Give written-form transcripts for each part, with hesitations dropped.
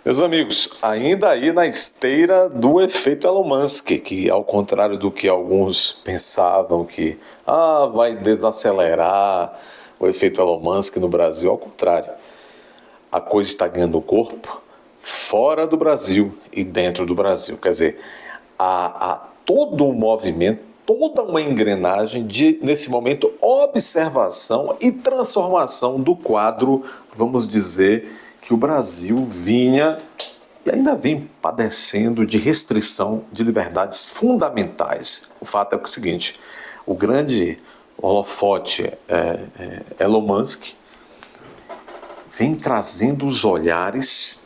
Meus amigos, ainda aí na esteira do efeito Elon Musk, que ao contrário do que alguns pensavam que vai desacelerar o efeito Elon Musk no Brasil, ao contrário, a coisa está ganhando corpo fora do Brasil e dentro do Brasil. Quer dizer, há todo um movimento, toda uma engrenagem de, nesse momento, observação e transformação do quadro, vamos dizer, que o Brasil vinha e ainda vem padecendo de restrição de liberdades fundamentais. O fato é o seguinte, o grande holofote Elon Musk vem trazendo os olhares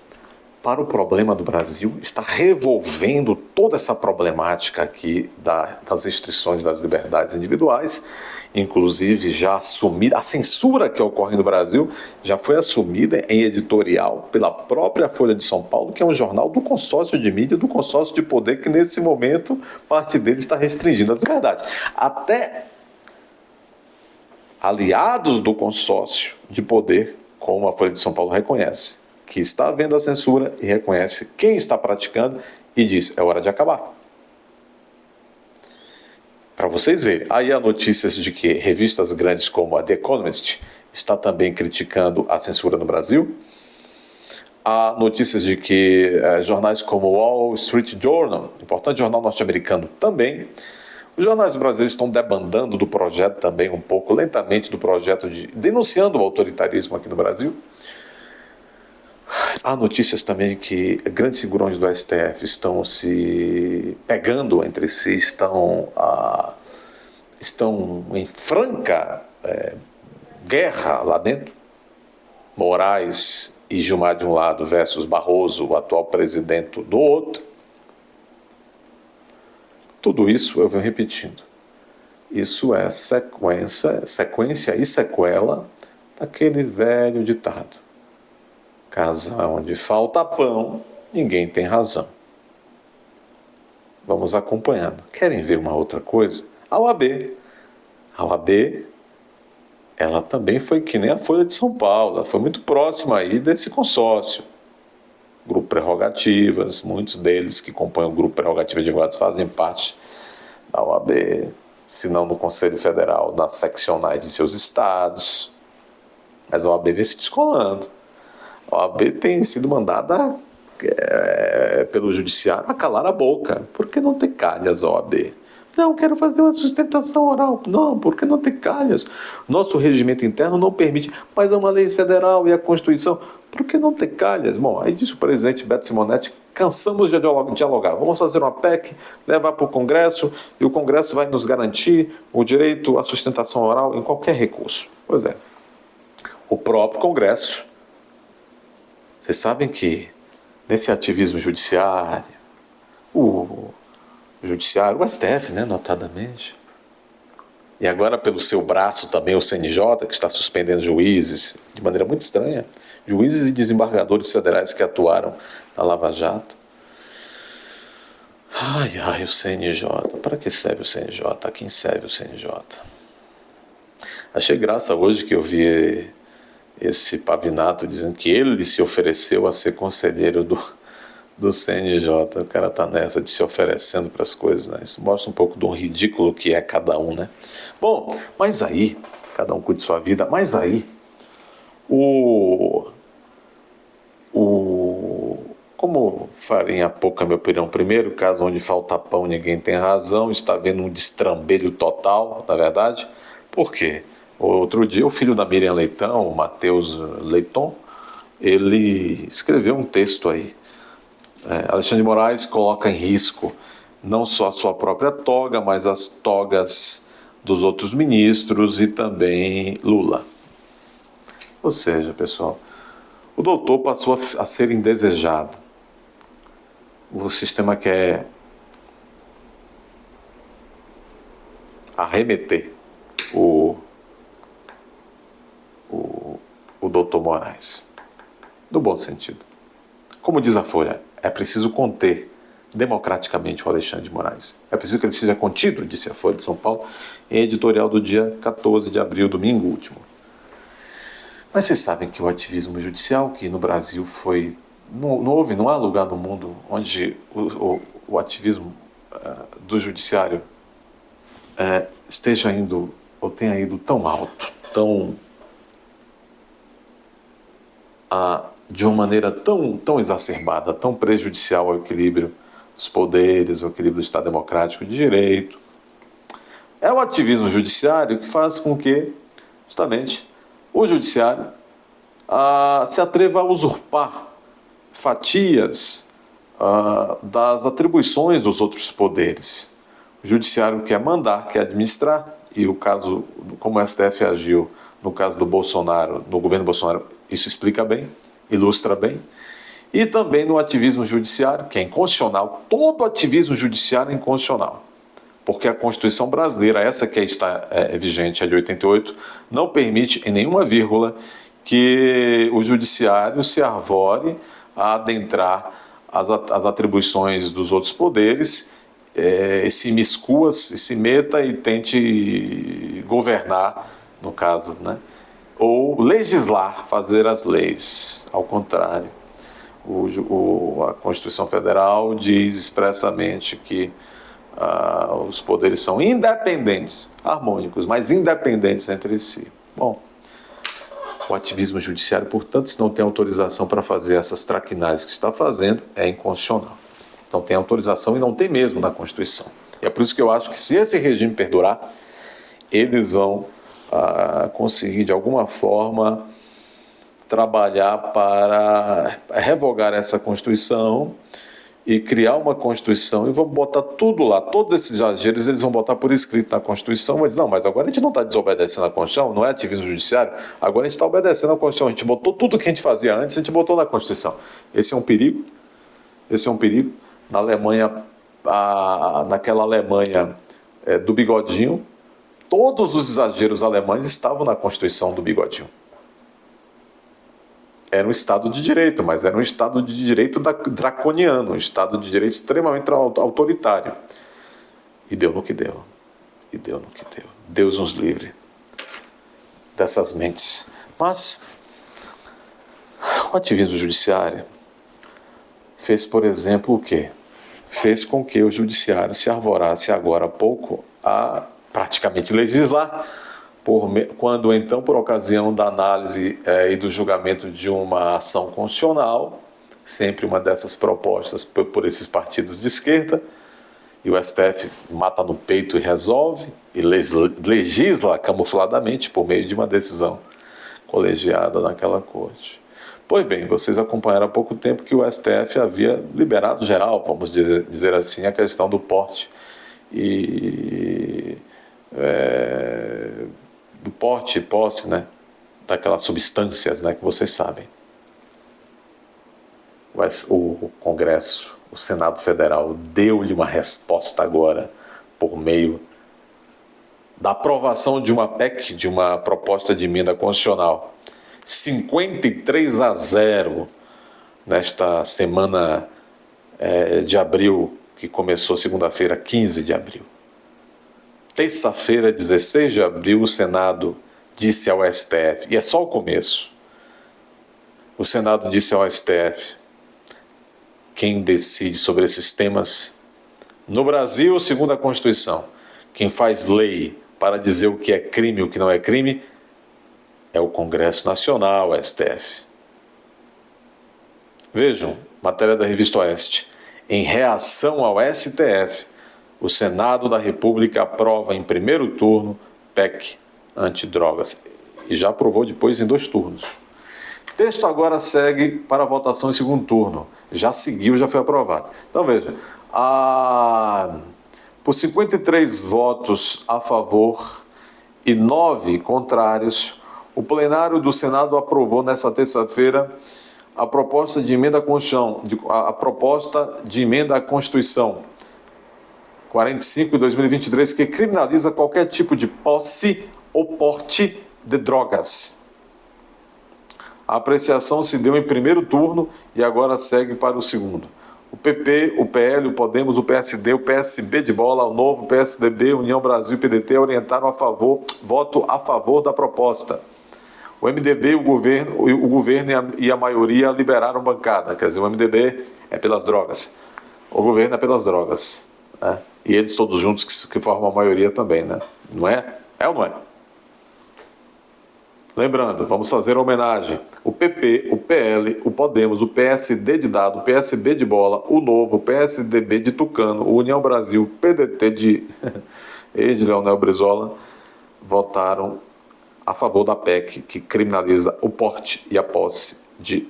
para o problema do Brasil, está revolvendo toda essa problemática aqui das restrições das liberdades individuais, inclusive já assumida, a censura que ocorre no Brasil já foi assumida em editorial pela própria Folha de São Paulo, que é um jornal do consórcio de mídia, do consórcio de poder, que nesse momento parte dele está restringindo as liberdades. Até aliados do consórcio de poder, como a Folha de São Paulo reconhece, que está havendo a censura e reconhece quem está praticando e diz, é hora de acabar. Para vocês verem, aí há notícias de que revistas grandes como a The Economist está também criticando a censura no Brasil. Há notícias de que jornais como o Wall Street Journal, importante jornal norte-americano também, os jornais brasileiros estão debandando do projeto também um pouco, lentamente, do projeto denunciando o autoritarismo aqui no Brasil. Há notícias também que grandes figurões do STF estão se pegando entre si, estão em franca guerra lá dentro. Moraes e Gilmar de um lado versus Barroso, o atual presidente, do outro. Tudo isso eu venho repetindo. Isso é sequência e sequela daquele velho ditado. Casa onde falta pão, ninguém tem razão. Vamos acompanhando. Querem ver uma outra coisa? A OAB. A OAB, ela também foi que nem a Folha de São Paulo. Ela foi muito próxima aí desse consórcio. Grupo Prerrogativas, muitos deles que compõem o Grupo Prerrogativas de Advogados fazem parte da OAB, se não no Conselho Federal, nas seccionais de seus estados. Mas a OAB vem se descolando. A OAB tem sido mandada pelo judiciário a calar a boca. Por que não ter calhas, OAB? Não, quero fazer uma sustentação oral. Não, porque não tem calhas? Nosso regimento interno não permite, mas é uma lei federal e a Constituição. Por que não ter calhas? Bom, aí disse o presidente Beto Simonetti, cansamos de dialogar. Vamos fazer uma PEC, levar para o Congresso e o Congresso vai nos garantir o direito à sustentação oral em qualquer recurso. Pois é. O próprio Congresso. Vocês sabem que nesse ativismo judiciário, o STF, né, notadamente, e agora pelo seu braço também o CNJ, que está suspendendo juízes de maneira muito estranha, juízes e desembargadores federais que atuaram na Lava Jato. O CNJ, para que serve o CNJ? A quem serve o CNJ? Achei graça hoje que eu vi esse Pavinato dizendo que ele se ofereceu a ser conselheiro do CNJ. O cara tá nessa de se oferecendo para as coisas, né? Isso mostra um pouco do ridículo que é cada um, né? Bom, mas aí, cada um cuide de sua vida, mas aí, como farei há pouco a minha opinião, primeiro caso onde falta pão ninguém tem razão, está havendo um destrambelho total, na verdade. Por quê? Outro dia o filho da Miriam Leitão, o Matheus Leiton, ele escreveu um texto aí. Alexandre de Moraes coloca em risco não só a sua própria toga, mas as togas dos outros ministros e também Lula. Ou seja, pessoal, o doutor passou a ser indesejado. O sistema quer arremeter o doutor Moraes, no bom sentido. Como diz a Folha, é preciso conter democraticamente o Alexandre de Moraes. É preciso que ele seja contido, disse a Folha de São Paulo, em editorial do dia 14 de abril, domingo último. Mas vocês sabem que o ativismo judicial, que no Brasil foi não há lugar no mundo onde o ativismo do judiciário esteja indo ou tenha ido tão alto, de uma maneira tão exacerbada, tão prejudicial ao equilíbrio dos poderes, ao equilíbrio do Estado democrático de direito. É o ativismo judiciário que faz com que, justamente, o judiciário se atreva a usurpar fatias das atribuições dos outros poderes. O judiciário quer mandar, quer administrar, e o caso, como o STF agiu no caso do Bolsonaro, no governo Bolsonaro, isso explica bem, ilustra bem. E também no ativismo judiciário, que é inconstitucional. Todo ativismo judiciário é inconstitucional, porque a Constituição brasileira, essa que está vigente, a de 88, não permite em nenhuma vírgula que o judiciário se arvore a adentrar as atribuições dos outros poderes, se imiscua, se meta e tente governar, no caso, né? Ou legislar, fazer as leis. Ao contrário, a Constituição Federal diz expressamente que os poderes são independentes, harmônicos, mas independentes entre si. Bom, o ativismo judiciário, portanto, se não tem autorização para fazer essas traquinagens que está fazendo, é inconstitucional. Então tem autorização e não tem mesmo na Constituição. E é por isso que eu acho que se esse regime perdurar, eles vão conseguir de alguma forma trabalhar para revogar essa Constituição e criar uma Constituição, e vão botar tudo lá, todos esses exageros eles vão botar por escrito na Constituição, vão dizer, não, mas agora a gente não está desobedecendo a Constituição, não é ativismo judiciário, agora a gente está obedecendo a Constituição, a gente botou tudo que a gente fazia antes, a gente botou na Constituição. Esse é um perigo, Na Alemanha, naquela Alemanha do bigodinho, todos os exageros alemães estavam na Constituição do bigodinho. Era um Estado de Direito, mas era um Estado de Direito draconiano, um Estado de Direito extremamente autoritário. E deu no que deu. Deus nos livre dessas mentes. Mas o ativismo judiciário fez, por exemplo, o quê? Fez com que o judiciário se arvorasse agora há pouco a praticamente legislar, quando então, por ocasião da análise e do julgamento de uma ação constitucional, sempre uma dessas propostas por esses partidos de esquerda, e o STF mata no peito e resolve, e legisla camufladamente por meio de uma decisão colegiada naquela corte. Pois bem, vocês acompanharam há pouco tempo que o STF havia liberado geral, vamos dizer assim, a questão do porte do porte e posse, né, daquelas substâncias, né, que vocês sabem. O Congresso, o Senado Federal, deu-lhe uma resposta agora por meio da aprovação de uma PEC, de uma proposta de emenda constitucional, 53-0 nesta semana de abril, que começou segunda-feira, 15 de abril. Terça-feira, 16 de abril, o Senado disse ao STF, e é só o começo, o Senado disse ao STF, quem decide sobre esses temas, no Brasil, segundo a Constituição, quem faz lei para dizer o que é crime e o que não é crime, é o Congresso Nacional, o STF. Vejam, matéria da Revista Oeste, em reação ao STF, o Senado da República aprova em primeiro turno PEC antidrogas e já aprovou depois em 2 turnos. O texto agora segue para a votação em segundo turno. Já seguiu, já foi aprovado. Então veja, por 53 votos a favor e 9 contrários, o plenário do Senado aprovou nesta terça-feira a proposta de emenda à Constituição, a proposta de emenda à Constituição 45 de 2023, que criminaliza qualquer tipo de posse ou porte de drogas. A apreciação se deu em primeiro turno e agora segue para o segundo. O PP, o PL, o Podemos, o PSD, o PSB de bola, o Novo, o PSDB, União Brasil e PDT orientaram voto a favor da proposta. O O MDB, o governo e a maioria liberaram bancada. Quer dizer, o MDB é pelas drogas. O governo é pelas drogas. Né? E eles todos juntos que formam a maioria também, né? Não é? É ou não é? Lembrando, vamos fazer homenagem. O PP, o PL, o Podemos, o PSD de Dado, o PSB de Bola, o Novo, o PSDB de Tucano, o União Brasil, o PDT de ex-Leonel Brizola, votaram a favor da PEC que criminaliza o porte e a posse de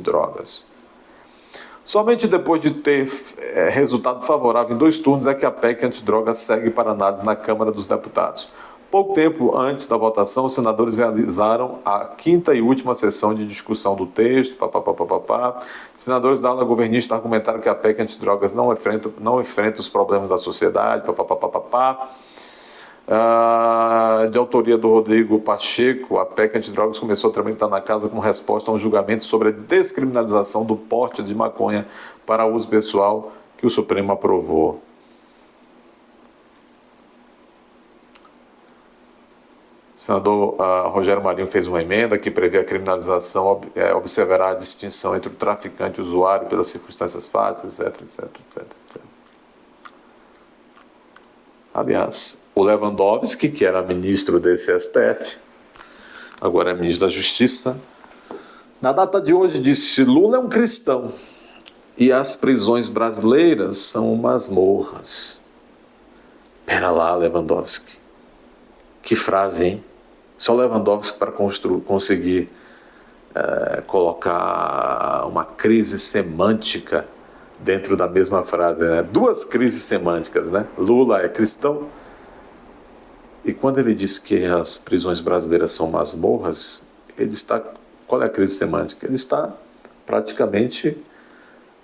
drogas. Somente depois de ter resultado favorável em 2 turnos é que a PEC antidrogas segue para análise na Câmara dos Deputados. Pouco tempo antes da votação, os senadores realizaram a 5ª e última sessão de discussão do texto. Senadores da ala governista argumentaram que a PEC antidrogas não enfrenta os problemas da sociedade. De autoria do Rodrigo Pacheco, a PEC antidrogas começou a tramitar na casa como resposta a um julgamento sobre a descriminalização do porte de maconha para uso pessoal que o Supremo aprovou. O senador Rogério Marinho fez uma emenda que prevê a criminalização, observará a distinção entre o traficante e o usuário pelas circunstâncias fáticas, etc. Aliás, o Lewandowski, que era ministro desse STF, agora é ministro da Justiça, na data de hoje disse: Lula é um cristão e as prisões brasileiras são masmorras. Pera lá, Lewandowski. Que frase, hein? Só Lewandowski para conseguir colocar uma crise semântica dentro da mesma frase, né? 2 crises semânticas, né? Lula é cristão e quando ele diz que as prisões brasileiras são masmorras, ele está... Qual é a crise semântica? Ele está praticamente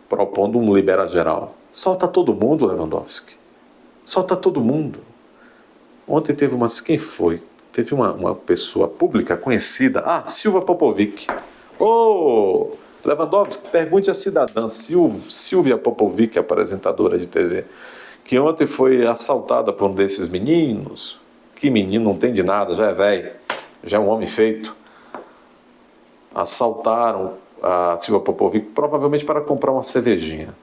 propondo um libera geral. Solta todo mundo, Lewandowski. Solta todo mundo. Ontem teve quem foi? Teve uma pessoa pública conhecida, Silvia Popovic. Lewandowski, pergunte à cidadã Silvia Popovic, apresentadora de TV, que ontem foi assaltada por um desses meninos. Que menino, não tem de nada, já é velho, já é um homem feito. Assaltaram a Silvia Popovic, provavelmente para comprar uma cervejinha.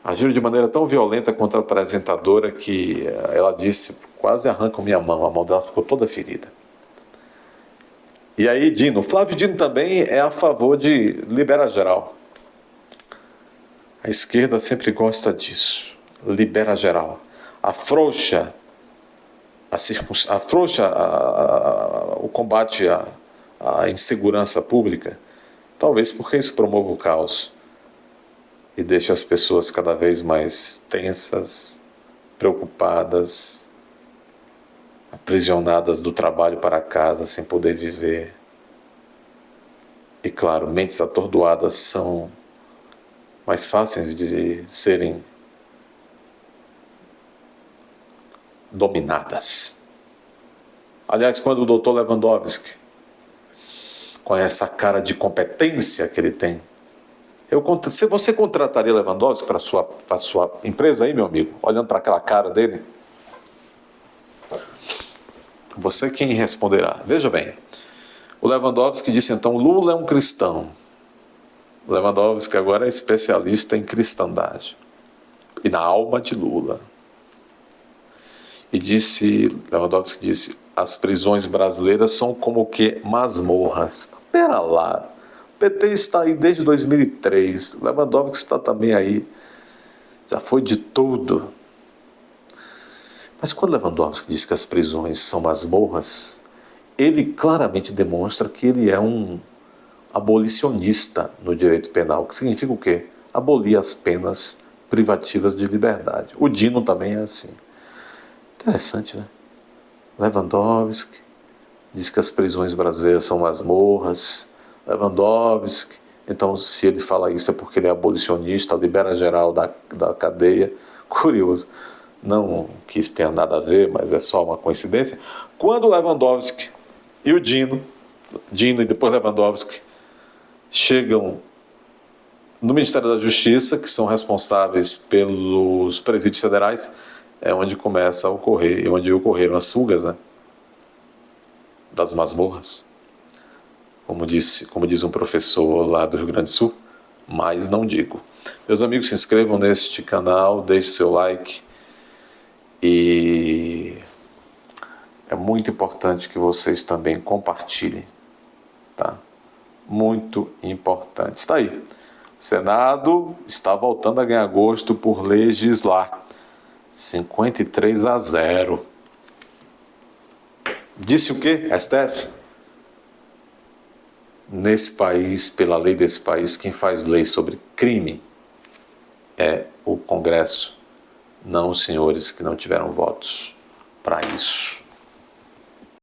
Agiram de maneira tão violenta contra a apresentadora que ela disse: quase arrancam minha mão, a mão dela ficou toda ferida. E aí, Flávio Dino também é a favor de libera geral. A esquerda sempre gosta disso, libera geral. Afrouxa o combate à insegurança pública, talvez porque isso promova o caos e deixa as pessoas cada vez mais tensas, preocupadas, aprisionadas do trabalho para casa sem poder viver. E claro, mentes atordoadas são mais fáceis de serem dominadas. Aliás, quando o doutor Lewandowski, com essa cara de competência que ele tem, se você contrataria Lewandowski para a sua empresa aí, meu amigo, olhando para aquela cara dele, você quem responderá? Veja bem, o Lewandowski disse então: Lula é um cristão. O Lewandowski agora é especialista em cristandade e na alma de Lula. E Lewandowski disse: as prisões brasileiras são como que masmorras. Pera lá, o PT está aí desde 2003, o Lewandowski está também aí, já foi de tudo. Mas quando Lewandowski diz que as prisões são masmorras, ele claramente demonstra que ele é um abolicionista no direito penal, que significa o quê? Abolir as penas privativas de liberdade. O Dino também é assim. Interessante, né? Lewandowski diz que as prisões brasileiras são masmorras. Lewandowski, então se ele fala isso é porque ele é abolicionista, libera geral da cadeia. Curioso. Não que isso tenha nada a ver, mas é só uma coincidência. Quando Lewandowski e o Dino e depois Lewandowski, chegam no Ministério da Justiça, que são responsáveis pelos presídios federais, é onde começa a ocorrer, onde ocorreram as fugas, né? das masmorras? Como diz um professor lá do Rio Grande do Sul, mas não digo. Meus amigos, se inscrevam neste canal, deixe seu like e é muito importante que vocês também compartilhem, tá? Muito importante. Está aí. O Senado está voltando a ganhar gosto por legislar. 53-0. Disse o quê, STF? Nesse país, pela lei desse país, quem faz lei sobre crime é o Congresso, não os senhores que não tiveram votos para isso.